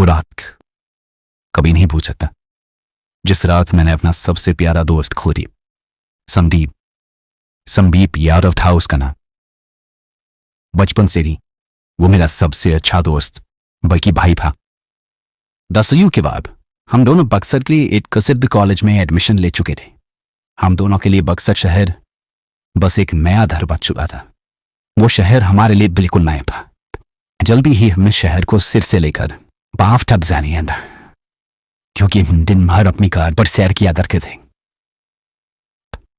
वो रात कभी नहीं भूल सकता जिस रात मैंने अपना सबसे प्यारा दोस्त खो दिया। संदीप संदीप यादव था उसका नाम। बचपन से ही वो मेरा सबसे अच्छा दोस्त बल्कि भाई था। 10वीं के बाद हम दोनों बक्सर के एक प्रसिद्ध कॉलेज में एडमिशन ले चुके थे। हम दोनों के लिए बक्सर शहर बस एक नया घर बन चुका था। वो शहर हमारे लिए बिल्कुल नया था। जल्दी ही हमने शहर को सिर से लेकर बाफ टब जाने अंदर, क्योंकि हम दिन भर अपनी कार पर सैर किया करते थे।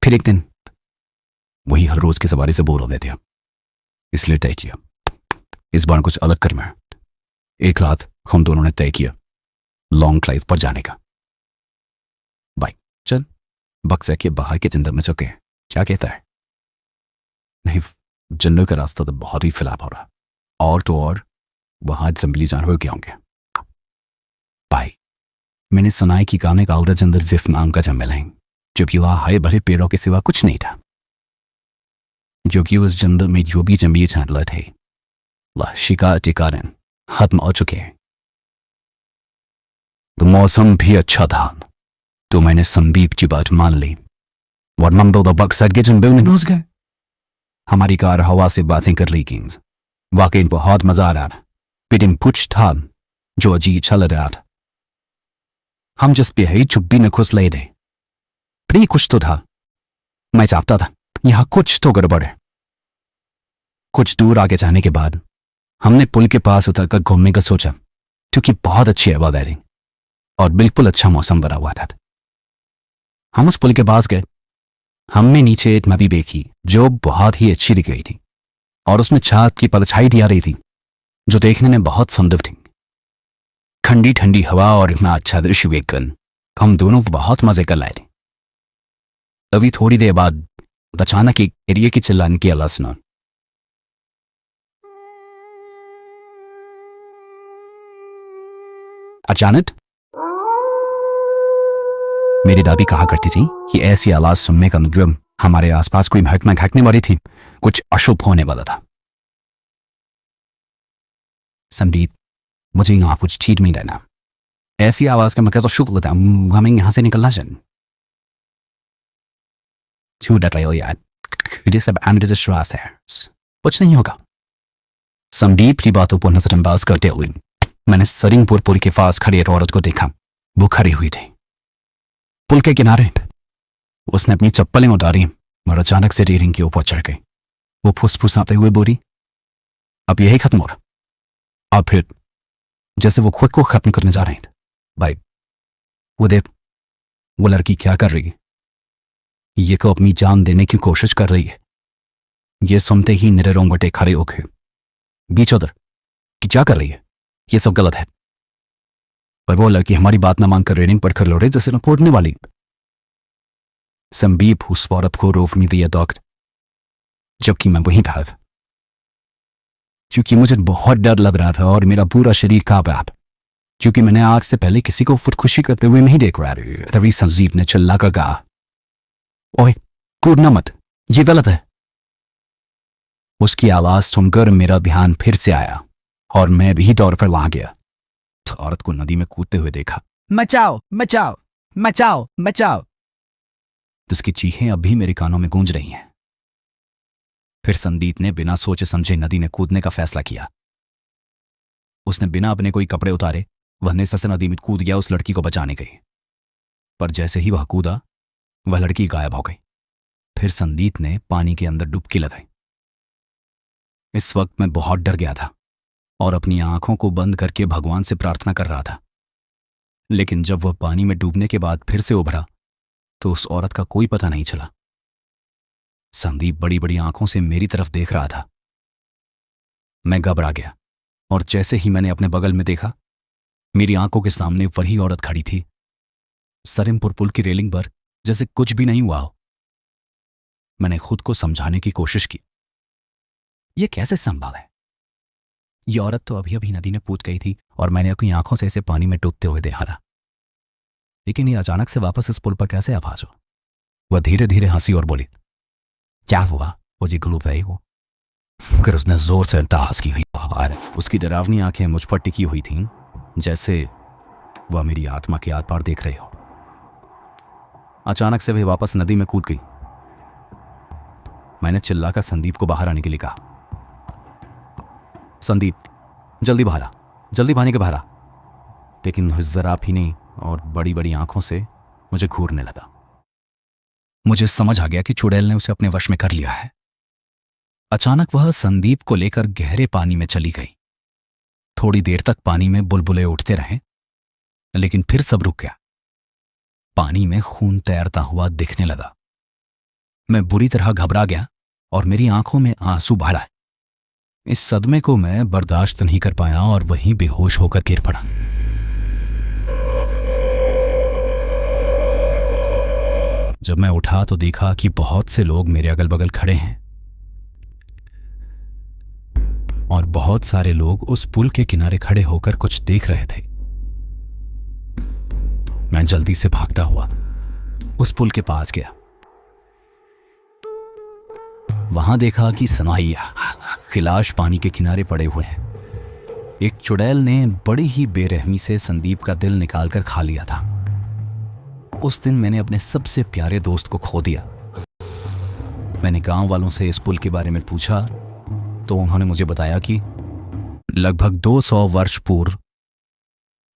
फिर एक दिन वही हर रोज की सवारी से बोर हो गए थे, इसलिए तय किया इस बार कुछ अलग करना। एक रात हम दोनों ने तय किया लॉन्ग ड्राइव पर जाने का। भाई चल बक्सर के बाहर के जंगल में चुके, क्या कहता है? नहीं, जंगल का रास्ता तो बहुत ही फैलाव हो रहा, और तो और वहां जंगली जानवर क्या होंगे। भाई मैंने सुना है कि गाने का औरत अंदर विफ नाम का जंगल है, जबकि वहां हरे भरे पेड़ों के सिवा कुछ नहीं था, जो कि उस जंगल में जो भी जंगली जानवर थे शिकार के कारण खत्म हो चुके हैं। तो मौसम भी अच्छा था, तो मैंने संदीप की बात मान ली और हम दो बक्सर के जंगल में घुस गए। हमारी कार हवा से बातें कर रही थी। वाकई बहुत मजा आ रहा था। लेकिन कुछ था जो अजीब चल रहा था। हम जिस पे ही चुप्पी में खुश ले थे, प्री कुछ तो था। मैं चाहता था यहां कुछ तो गड़बड़ है। कुछ दूर आगे जाने के बाद हमने पुल के पास उतरकर घूमने का सोचा, क्योंकि बहुत अच्छी हवा बह रही और बिल्कुल अच्छा मौसम बना हुआ था। हम उस पुल के पास गए। हमने नीचे एक नदी देखी जो बहुत ही अच्छी दिख रही थी और उसमें छात की परछाई दी आ रही थी, जो देखने में बहुत सुंदर थी। ठंडी ठंडी हवा और इतना अच्छा दृश्य देखकर हम दोनों बहुत मजे कर लाए थे। अभी थोड़ी देर बाद अचानक एक एरिया की चिल्लाने की आवाज सुना। अचानक मेरी दादी कहा करती थी कि ऐसी आवाज सुनने का मतलब हमारे आसपास कोई घटना घटने वाली थी, कुछ अशुभ होने वाला था। संदीप मुझे यहाँ कुछ ठीक नहीं रहना। ऐसी आवाज का मतलब शुभ होता, हमें यहां से निकलना चाहिए। यार ये सब अंधविश्वास है, कुछ नहीं होगा। संदीप की बातों पर नजरअंदाज करते हुए मैंने सरिंगपुर पुल के पास खड़ी एक औरत को देखा। वो खड़ी हुई थी पुल के किनारे। उसने अपनी चप्पलें उतारी और अचानक से रेलिंग के ऊपर चढ़ गई। वो फुसफुसाते हुए बोली, अब यही खत्म हो रहा। और फिर जैसे वो खुद को खत्म करने जा रहे थे। भाई वो देख, वो लड़की क्या कर रही है। ये को अपनी जान देने की कोशिश कर रही है। ये सुनते ही मेरे रोंगटे खड़े हो गए। बीच उधर कि क्या कर रही है, ये सब गलत है। पर वो लड़की हमारी बात ना मानकर रेलिंग पर खड़े लौटे जैसे फोड़ने वाली। संदीप उस औरत को रोकने दिया डॉक्टर, जबकि मैं वहीं था, क्योंकि मुझे बहुत डर लग रहा था और मेरा पूरा शरीर कांप रहा था, क्योंकि मैंने आज से पहले किसी को खुदकुशी करते हुए नहीं देख रहा। तभी संदीप ने चिल्लाकर कहा, ओए कूदना मत, ये गलत है। उसकी आवाज सुनकर मेरा ध्यान फिर से आया और मैं भी दौड़ पर वहां गया। तो औरत को नदी में कूदते हुए देखा। मचाओ मचाओ मचाओ मचाओ। उसकी चीखें अब भी मेरे कानों में गूंज रही हैं। फिर संदीप ने बिना सोचे समझे नदी में कूदने का फैसला किया। उसने बिना अपने कोई कपड़े उतारे वहने से नदी में कूद गया उस लड़की को बचाने गई। पर जैसे ही वह कूदा, वह लड़की गायब हो गई। फिर संदीप ने पानी के अंदर डुबकी लगाई। इस वक्त मैं बहुत डर गया था और अपनी आंखों को बंद करके भगवान से प्रार्थना कर रहा था। लेकिन जब वह पानी में डूबने के बाद फिर से उभरा तो उस औरत का कोई पता नहीं चला। संदीप बड़ी बड़ी आंखों से मेरी तरफ देख रहा था। मैं घबरा गया और जैसे ही मैंने अपने बगल में देखा, मेरी आंखों के सामने वही औरत खड़ी थी, सरिंगपुर पुल की रेलिंग पर, जैसे कुछ भी नहीं हुआ हो। मैंने खुद को समझाने की कोशिश की, यह कैसे संभव है? ये औरत तो अभी अभी नदी में कूद गई थी और मैंने अपनी आंखों से इसे पानी में डूबते हुए देखा था। लेकिन ये अचानक से वापस इस पुल पर कैसे आवाज हो? वह धीरे धीरे हंसी और बोली, क्या हुआ? वो जी ग्लूब है वो। फिर उसने जोर से टास की हुई और उसकी डरावनी आंखें मुझ पर टिकी हुई थीं जैसे वह मेरी आत्मा के आर पार देख रहे हो। अचानक से वह वापस नदी में कूद गई। मैंने चिल्लाकर संदीप को बाहर आने के लिए कहा, संदीप जल्दी बाहर आ, जल्दी पानी के बाहर आ। लेकिन वह जरा भी नहीं और बड़ी बड़ी आंखों से मुझे घूरने लगा। मुझे समझ आ गया कि चुड़ैल ने उसे अपने वश में कर लिया है। अचानक वह संदीप को लेकर गहरे पानी में चली गई। थोड़ी देर तक पानी में बुलबुले उठते रहे, लेकिन फिर सब रुक गया। पानी में खून तैरता हुआ दिखने लगा। मैं बुरी तरह घबरा गया और मेरी आंखों में आंसू भर आए। इस सदमे को मैं बर्दाश्त नहीं कर पाया और वहीं बेहोश होकर गिर पड़ा। जब मैं उठा तो देखा कि बहुत से लोग मेरे अगल बगल खड़े हैं और बहुत सारे लोग उस पुल के किनारे खड़े होकर कुछ देख रहे थे। मैं जल्दी से भागता हुआ उस पुल के पास गया। वहां देखा कि सनाहिया खिलाश पानी के किनारे पड़े हुए हैं। एक चुड़ैल ने बड़ी ही बेरहमी से संदीप का दिल निकालकर खा लिया था। उस दिन मैंने अपने सबसे प्यारे दोस्त को खो दिया। मैंने गांव वालों से इस पुल के बारे में पूछा तो उन्होंने मुझे बताया कि लगभग 200 वर्ष पूर्व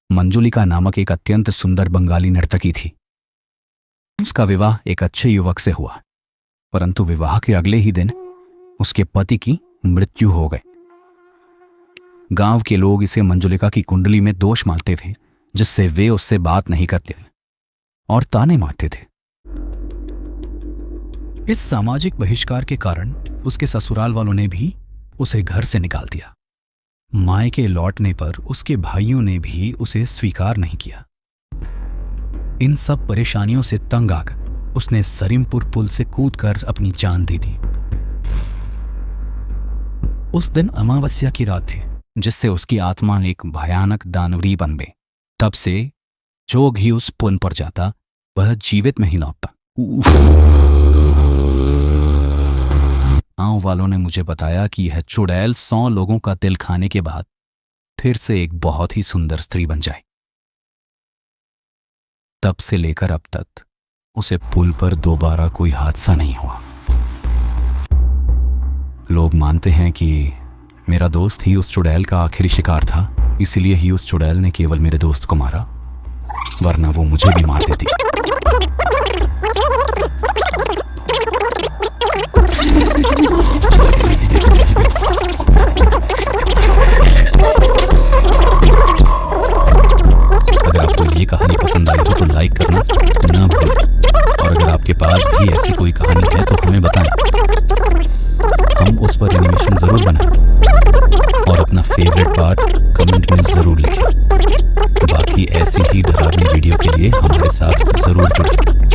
मंजुलिका नामक एक अत्यंत सुंदर बंगाली नर्तकी थी। उसका विवाह एक अच्छे युवक से हुआ, परंतु विवाह के अगले ही दिन उसके पति की मृत्यु हो गई। गांव के लोग इसे मंजुलिका की कुंडली में दोष मानते थे, जिससे वे उससे बात नहीं करते और ताने मारते थे। इस सामाजिक बहिष्कार के कारण उसके ससुराल वालों ने भी उसे घर से निकाल दिया। मायके लौटने पर उसके भाइयों ने भी उसे स्वीकार नहीं किया। इन सब परेशानियों से तंग आकर उसने सरीमपुर पुल से कूदकर अपनी जान दे दी। उस दिन अमावस्या की रात थी, जिससे उसकी आत्मा एक भयानक दानवरी बन गई। तब से जो भी उस पुल पर जाता वह जीवित में ही लौटता। गांव वालों ने मुझे बताया कि यह चुड़ैल 100 लोगों का दिल खाने के बाद फिर से एक बहुत ही सुंदर स्त्री बन जाए। तब से लेकर अब तक उसे पुल पर दोबारा कोई हादसा नहीं हुआ। लोग मानते हैं कि मेरा दोस्त ही उस चुड़ैल का आखिरी शिकार था, इसलिए ही उस चुड़ैल ने केवल मेरे दोस्त को मारा, वरना वो मुझे भी मार देती। अगर आपको ये कहानी पसंद आई हो तो लाइक करना ना भूलें, और अगर आपके पास भी ऐसी कोई कहानी है तो हमें बताएं, हम उस पर एनिमेशन जरूर बनाएंगे और अपना फेवरेट पार्ट कमेंट में जरूर लिखें। बाकी ऐसी ही डरावनी वीडियो के लिए हमारे साथ जरूर जुड़ें।